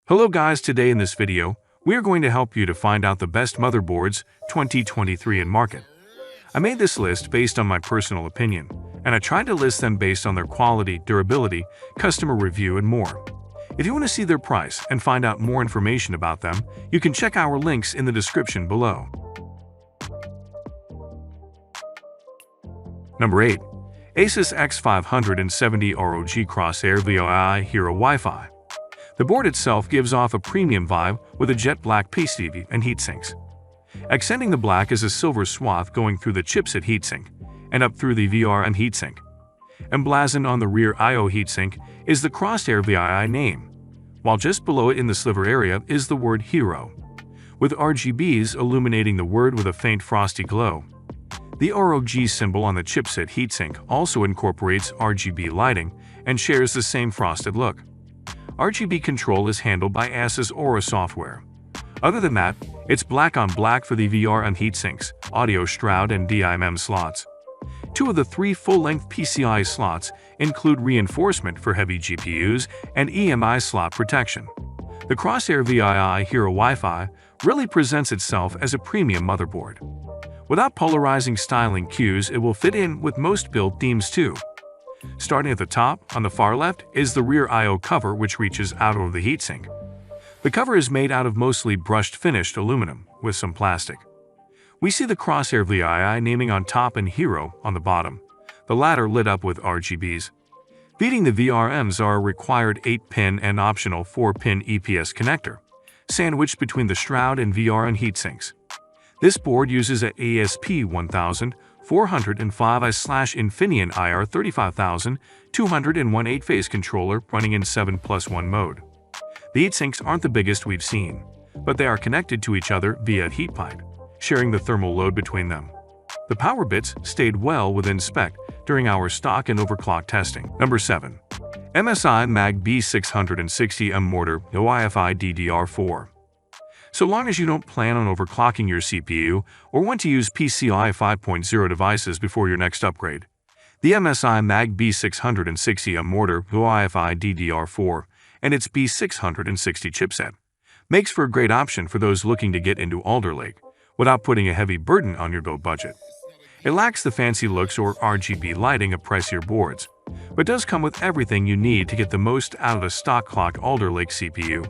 Hello guys, today in this video, we are going to help you to find out the best motherboards 2023 in market. I made this list based on my personal opinion, and I tried to list them based on their quality, durability, customer review, and more. If you want to see their price and find out more information about them, you can check our links in the description below. Number 8. Asus X570 ROG Crosshair VOI Hero Wi-Fi. The board itself gives off a premium vibe with a jet black PCB and heatsinks. Accenting the black is a silver swath going through the chipset heatsink and up through the VRM heatsink. Emblazoned on the rear I/O heatsink is the Crosshair VOI name, while just below it in the sliver area is the word Hero, with RGBs illuminating the word with a faint frosty glow. The ROG symbol on the chipset heatsink also incorporates RGB lighting and shares the same frosted look. RGB control is handled by Asus Aura software. Other than that, it's black on black for the VRM heatsinks, audio shroud, and DIMM slots. 2 of the 3 full-length PCI slots include reinforcement for heavy GPUs and EMI slot protection. The Crosshair VOI Hero Wi-Fi really presents itself as a premium motherboard. Without polarizing styling cues, it will fit in with most build themes too. Starting at the top, on the far left, is the rear I/O cover, which reaches out over the heatsink. The cover is made out of mostly brushed finished aluminum, with some plastic. We see the Crosshair VOI naming on top and Hero on the bottom, the latter lit up with RGBs. Feeding the VRMs are a required 8-pin and optional 4-pin EPS connector, sandwiched between the shroud and VRM heatsinks. This board uses a ESP1405/Infineon IR35201 8-phase controller running in 7+1 mode. The heatsinks aren't the biggest we've seen, but they are connected to each other via a heat pipe, sharing the thermal load between them. The power bits stayed well within spec during our stock and overclock testing. Number 7. MSI Mag B660M Mortar No Wi-Fi DDR4. So long as you don't plan on overclocking your CPU or want to use PCI 5.0 devices before your next upgrade, the MSI Mag B660M Mortar No Wi-Fi DDR4 and its B660 chipset makes for a great option for those looking to get into Alder Lake without putting a heavy burden on your build budget. It lacks the fancy looks or RGB lighting of pricier boards, but does come with everything you need to get the most out of a stock clock Alder Lake CPU.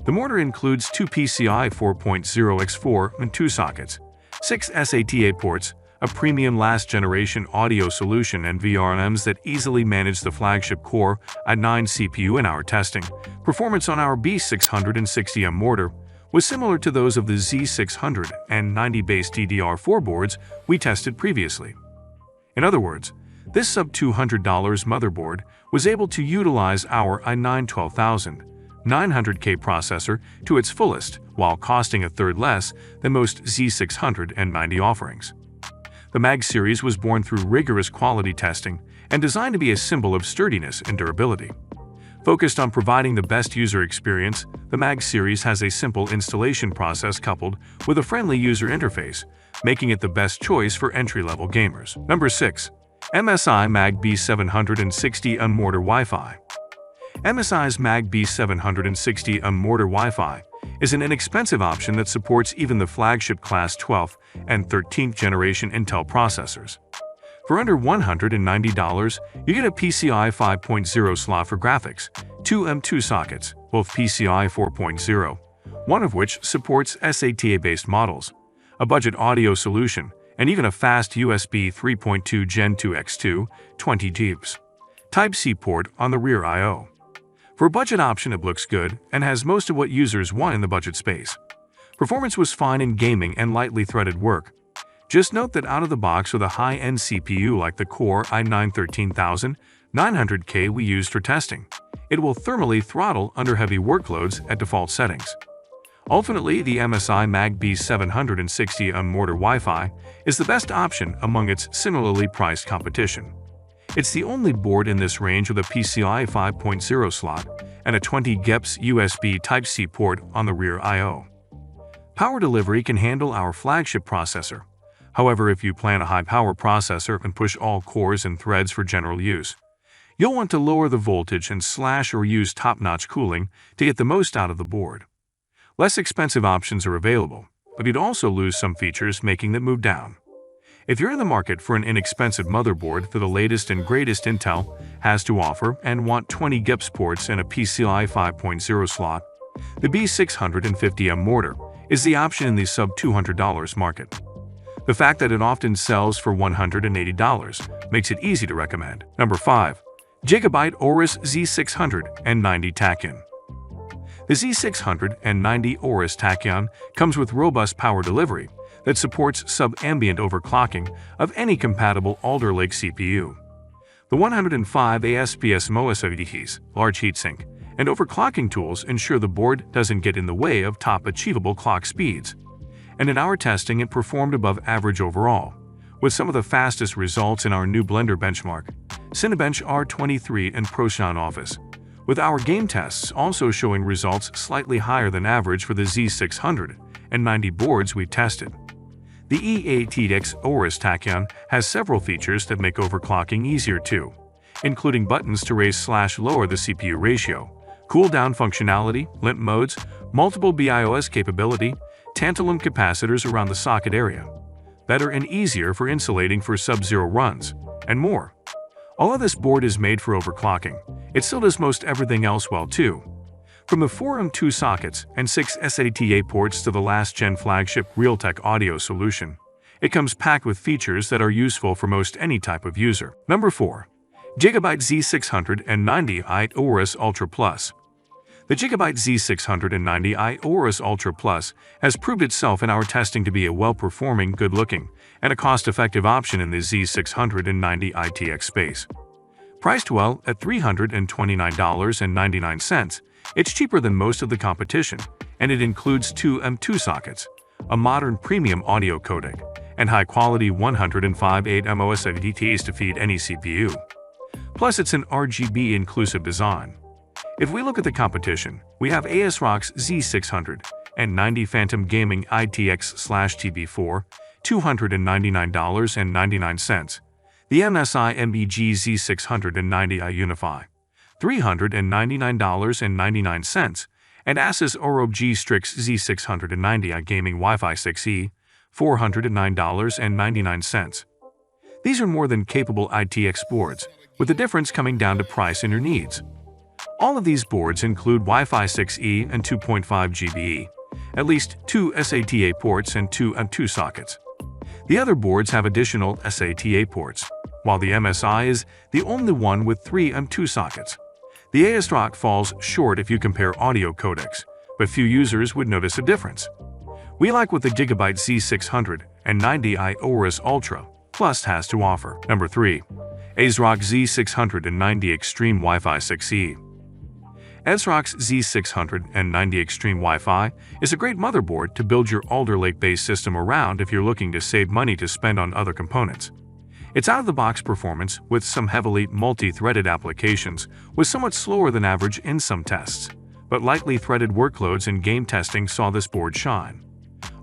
The mortar includes 2 PCI 4.0x4 and 2 sockets, 6 SATA ports, a premium last-generation audio solution, and VRMs that easily manage the flagship Core i9 CPU in our testing. Performance on our B660M mortar was similar to those of the Z600 and 90-based DDR4 boards we tested previously. In other words, this sub-$200 motherboard was able to utilize our i9 12900K processor to its fullest while costing a third less than most Z600 and 90 offerings. The Mag series was born through rigorous quality testing and designed to be a symbol of sturdiness and durability. Focused on providing the best user experience, the Mag series has a simple installation process coupled with a friendly user interface, making it the best choice for entry-level gamers. Number 6. MSI Mag B760M Mortar Wi-Fi. MSI's Mag B760M Mortar Wi-Fi is an inexpensive option that supports even the flagship class 12th and 13th generation Intel processors. For under $190, you get a PCI 5.0 slot for graphics, 2 M2 sockets, both PCI 4.0, one of which supports SATA-based models, a budget audio solution, and even a fast USB 3.2 Gen 2 X2, 20 GB. Type-C port on the rear I/O. For a budget option, it looks good and has most of what users want in the budget space. Performance was fine in gaming and lightly threaded work. Just note that out of the box with a high-end CPU like the Core i9 13900K we used for testing, it will thermally throttle under heavy workloads at default settings. Ultimately, the MSI Mag B760M Mortar Wi-Fi is the best option among its similarly priced competition. It's the only board in this range with a PCI 5.0 slot and a 20 GePS USB Type-C port on the rear I/O. Power delivery can handle our flagship processor. However, if you plan a high-power processor and push all cores and threads for general use, You'll want to lower the voltage and slash or use top-notch cooling to get the most out of the board. Less expensive options are available, but you'd also lose some features making them move down. If you're in the market for an inexpensive motherboard that the latest and greatest Intel has to offer and want 20 GIPS ports and a PCIe 5.0 slot, the B650M mortar is the option in the sub-$200 market. The fact that it often sells for $180 makes it easy to recommend. Number 5. Gigabyte Aorus Z690 Tachyon. The Z690 Aorus Tachyon comes with robust power delivery that supports sub-ambient overclocking of any compatible Alder Lake CPU. The 105 ASPS MOSFETs, large heatsink, and overclocking tools ensure the board doesn't get in the way of top achievable clock speeds. And in our testing, it performed above average overall, with some of the fastest results in our new Blender benchmark, Cinebench R23 and ProShine Office, with our game tests also showing results slightly higher than average for the Z690 boards we tested. The EATX Aorus Tachyon has several features that make overclocking easier too, including buttons to raise/lower the CPU ratio, cool-down functionality, limp modes, multiple BIOS capability, tantalum capacitors around the socket area, better and easier for insulating for sub-zero runs, and more. Although this board is made for overclocking, it still does most everything else well too. From the 4 M2 sockets and 6 SATA ports to the last-gen flagship Realtek audio solution, it comes packed with features that are useful for most any type of user. Number 4. Gigabyte Z690i Aorus Ultra Plus. The Gigabyte Z690i Aorus Ultra Plus has proved itself in our testing to be a well-performing, good-looking, and a cost-effective option in the Z690 ITX space. Priced well at $329.99, it's cheaper than most of the competition, and it includes 2 M2 sockets, a modern premium audio codec, and high-quality 105.8 MOSFETs to feed any CPU. Plus, it's an RGB-inclusive design. If we look at the competition, we have ASRock's Z690 Phantom Gaming ITX/TB4, $299.99, the MSI MEG Z690i Unify, $399.99, and Asus ROG Strix Z690i Gaming Wi-Fi 6E, $409.99. These are more than capable ITX boards, with the difference coming down to price and your needs. All of these boards include Wi-Fi 6E and 2.5 GBE, at least 2 SATA ports and 2 M2 sockets. The other boards have additional SATA ports, while the MSI is the only one with 3 M2 sockets. The ASRock falls short if you compare audio codecs, but few users would notice a difference. We like what the Gigabyte Z690i Aorus Ultra Plus has to offer. Number 3. ASRock Z690 Extreme Wi-Fi 6E. ASRock's Z690 Extreme Wi-Fi is a great motherboard to build your Alder Lake-based system around if you're looking to save money to spend on other components. Its out-of-the-box performance, with some heavily multi-threaded applications, was somewhat slower than average in some tests, but lightly threaded workloads in game testing saw this board shine.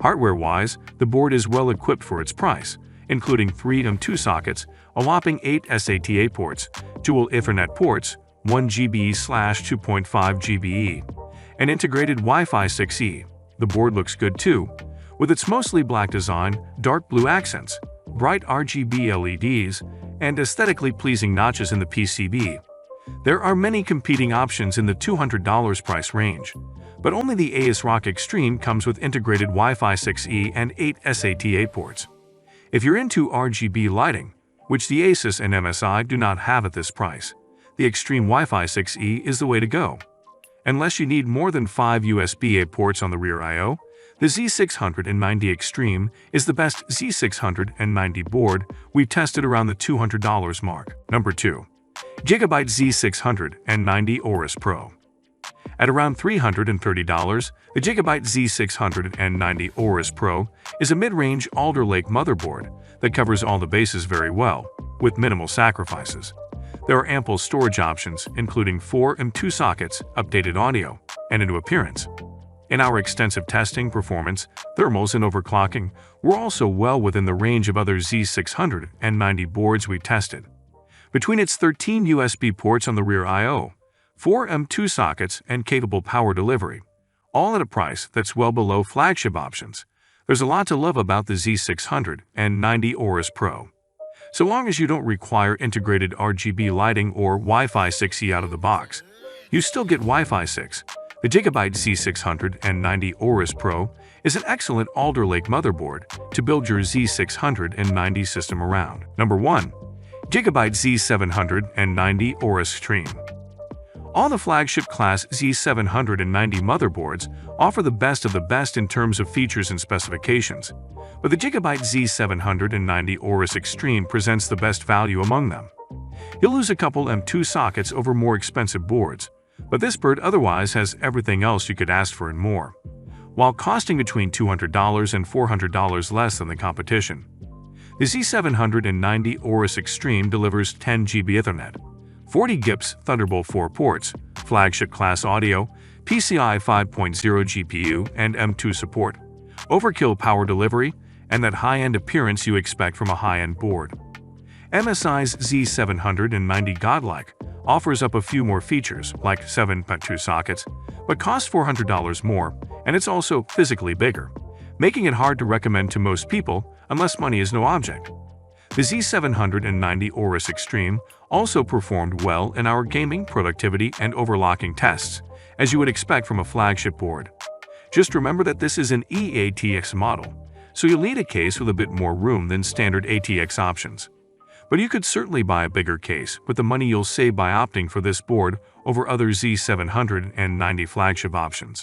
Hardware-wise, the board is well equipped for its price, including 3 M2 sockets, a whopping 8 SATA ports, dual Ethernet ports, 1 GBE/2.5 GBE, and integrated Wi-Fi 6E. The board looks good too, with its mostly black design, dark blue accents, bright RGB LEDs, and aesthetically pleasing notches in the PCB. There are many competing options in the $200 price range, but only the ASRock Extreme comes with integrated Wi-Fi 6E and 8 SATA ports. If you're into RGB lighting, which the Asus and MSI do not have at this price, the Extreme Wi-Fi 6E is the way to go. Unless you need more than 5 USB-A ports on the rear I/O, the Z690 Extreme is the best Z690 board we've tested around the $200 mark. Number 2. Gigabyte Z690 Aorus Pro. At around $330, the Gigabyte Z690 Aorus Pro is a mid-range Alder Lake motherboard that covers all the bases very well, with minimal sacrifices. There are ample storage options, including 4 M2 sockets, updated audio, and a new appearance. In our extensive testing, performance, thermals, and overclocking, we're also well within the range of other Z690 boards we tested. Between its 13 USB ports on the rear I/O, 4 M.2 sockets, and capable power delivery, all at a price that's well below flagship options, there's a lot to love about the Z690 Aorus Pro. So long as you don't require integrated RGB lighting or Wi-Fi 6E out of the box, you still get Wi-Fi 6. The Gigabyte Z690 Aorus Pro is an excellent Alder Lake motherboard to build your Z690 system around. Number 1. Gigabyte Z790 Aorus Extreme. All the flagship class Z790 motherboards offer the best of the best in terms of features and specifications, but the Gigabyte Z790 Aorus Extreme presents the best value among them. You'll lose a couple M.2 sockets over more expensive boards, but this bird otherwise has everything else you could ask for and more, while costing between $200 and $400 less than the competition. The Z790 Aorus Extreme delivers 10 GB Ethernet, 40 GIPS Thunderbolt 4 ports, flagship-class audio, PCI 5.0 GPU and M.2 support, overkill power delivery, and that high-end appearance you expect from a high-end board. MSI's Z790 Godlike offers up a few more features, like 7 M.2 sockets, but costs $400 more, and it's also physically bigger, making it hard to recommend to most people unless money is no object. The Z790 Aorus Extreme also performed well in our gaming, productivity, and overclocking tests, as you would expect from a flagship board. Just remember that this is an eATX model, so you'll need a case with a bit more room than standard ATX options. But you could certainly buy a bigger case with the money you'll save by opting for this board over other Z790 flagship options.